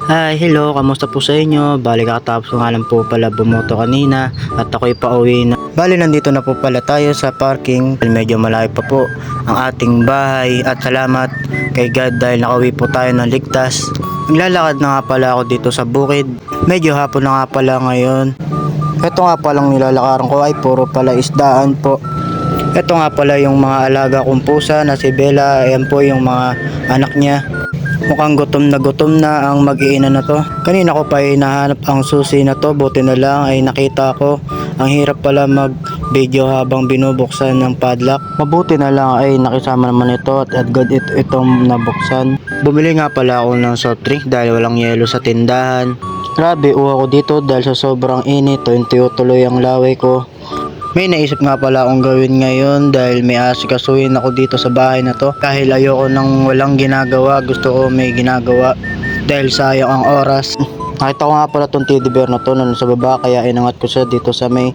Hi, hello, kamusta po sa inyo? Bali kakatapos ko nga lang po pala bumoto kanina at ako'y pauwi na. Bali nandito na po pala tayo sa parking. Medyo malayo pa po ang ating bahay at salamat kay God dahil nakauwi po tayo ng ligtas. Naglalakad na nga pala ako dito sa bukid. Medyo hapon na nga pala ngayon. Ito nga palang nilalakaran ko ay puro pala isdaan po. Ito nga pala yung mga alaga kong pusa na si Bella. Ayan po yung mga anak niya. Mukhang gutom na ang mag-iina na to. Kanina ko pa hinahanap ang susi na to. Buti na lang ay nakita ko. Ang hirap pala mag-video habang binubuksan ng padlock. Mabuti na lang ay nakisama naman ito at good itong nabuksan. Bumili nga pala ako ng soft drink dahil walang yelo sa tindahan. Grabe, uwa ko dito dahil sa sobrang init. Tuloy ang laway ko. May naisip nga pala akong gawin ngayon dahil may asikasuhin ako dito sa bahay na to. Dahil ayoko nang walang ginagawa, gusto ko may ginagawa dahil sayang ang oras. Nakita ko nga pala tong teddy bear na to sa baba kaya inangat ko siya dito sa may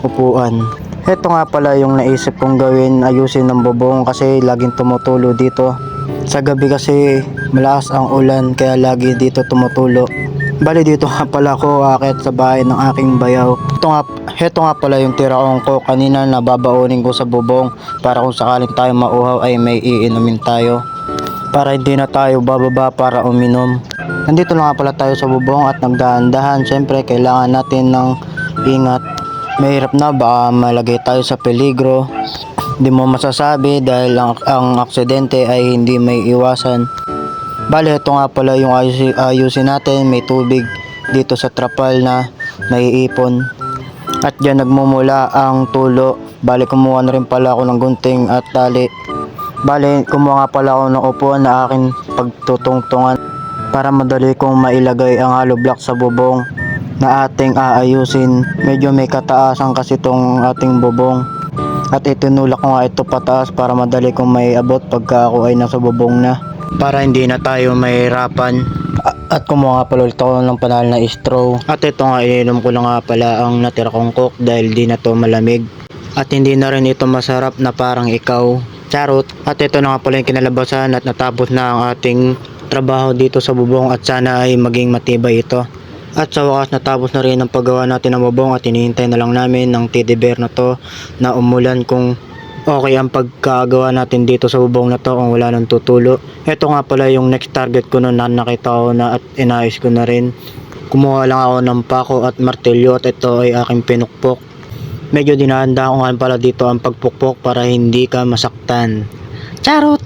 upuan. Ito nga pala yung naisip kong gawin, ayusin ng bubong kasi laging tumutulo dito. Sa gabi kasi malakas ang ulan kaya lagi dito tumutulo. Bali dito nga pala ako aakyat sa bahay ng aking bayaw. Ito nga pala yung tira kong coke kanina na babaunin ko sa bubong para kung sakaling tayo mauhaw ay may iinumin tayo. Para hindi na tayo bababa para uminom. Nandito na nga pala tayo sa bubong at nagdahan-dahan. Siyempre kailangan natin ng ingat. Mahirap na baka malagay tayo sa peligro. Hindi mo masasabi dahil ang aksidente ay hindi may iwasan. Bali ito nga pala yung ayusin natin, may tubig dito sa trapal na naiipon at dyan nagmumula ang tulo. Bali kumuha na rin pala ako ng gunting at tali. Bali kumuha nga pala ako ng upuan na akin pagtutungtungan para madali kong mailagay ang hollow block sa bubong na ating aayusin. Medyo may kataasan kasi itong ating bubong at itinulak ko nga ito pataas para madali kong maiabot pagka ako ay nasa bubong na, para hindi na tayo mahirapan. At kumuha nga pala ulit ako ng panal na straw. At ito nga ininom ko na nga pala ang natira kong coke dahil di na to malamig. At hindi na rin ito masarap na parang ikaw. Charot. At ito na nga pala yung kinalabasan at natapos na ang ating trabaho dito sa bubong at sana ay maging matibay ito. At sa wakas natapos na rin ang paggawa natin ng bubong at hinihintay na lang namin ng teddy bear na to na umulan kung okay ang pagkagawa natin dito sa bubong na to kung wala nang tutulo. Ito nga pala yung next target ko noon na nakita ko na at inayos ko na rin. Kumuha lang ako ng pako at martilyo at ito ay aking pinukpok. Medyo dinahanda ko nga pala dito ang pagpukpok para hindi ka masaktan. Charot!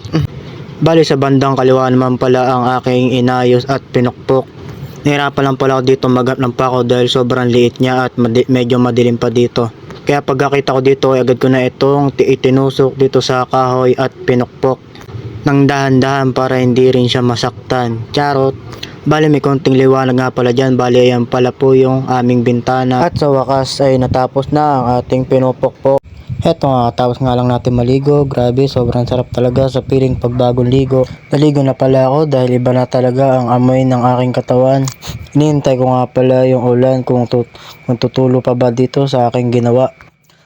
Bali sa bandang kaliwa naman pala ang aking inayos at pinukpok. Nahirapan lang pala ako dito maghanap ng pako dahil sobrang liit niya at medyo madilim pa dito. Kaya pagkakita ko dito ay agad ko na itong itinusok dito sa kahoy at pinukpok ng dahan-dahan para hindi rin siya masaktan. Charot! Bali may konting liwanag nga pala dyan. Bali ayan pala po yung aming bintana. At sa wakas ay natapos na ang ating pinupukpok. Eto nga, tapos nga lang natin maligo. Grabe, sobrang sarap talaga sa piling pagbagong ligo. Naligo na pala ako dahil iba na talaga ang amoy ng aking katawan. Hinihintay ko nga pala yung ulan kung tutulo pa ba dito sa aking ginawa.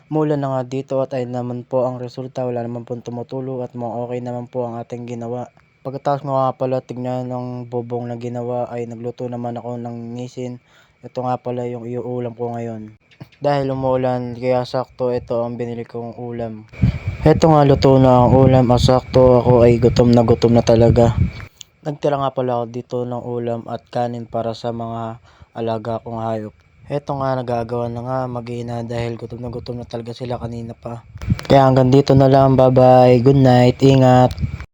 Mulan na nga dito at ayun naman po ang resulta. Wala naman po tumutulo at okay naman po ang ating ginawa. Pagkatapos nga pala tignan ng bubong na ginawa ay nagluto naman ako ng nisin. Ito nga pala yung iuulam ko ngayon. Dahil umuulan kaya sakto ito ang binili kong ulam. Ito nga luto na ang ulam at sakto ako ay gutom na talaga. Nagtira nga pala ako dito ng ulam at kanin para sa mga alaga kong hayop. Ito nga nagagawa na nga mag-ina dahil gutom na talaga sila kanina pa. Kaya hanggang dito na lang, bye bye, good night, ingat.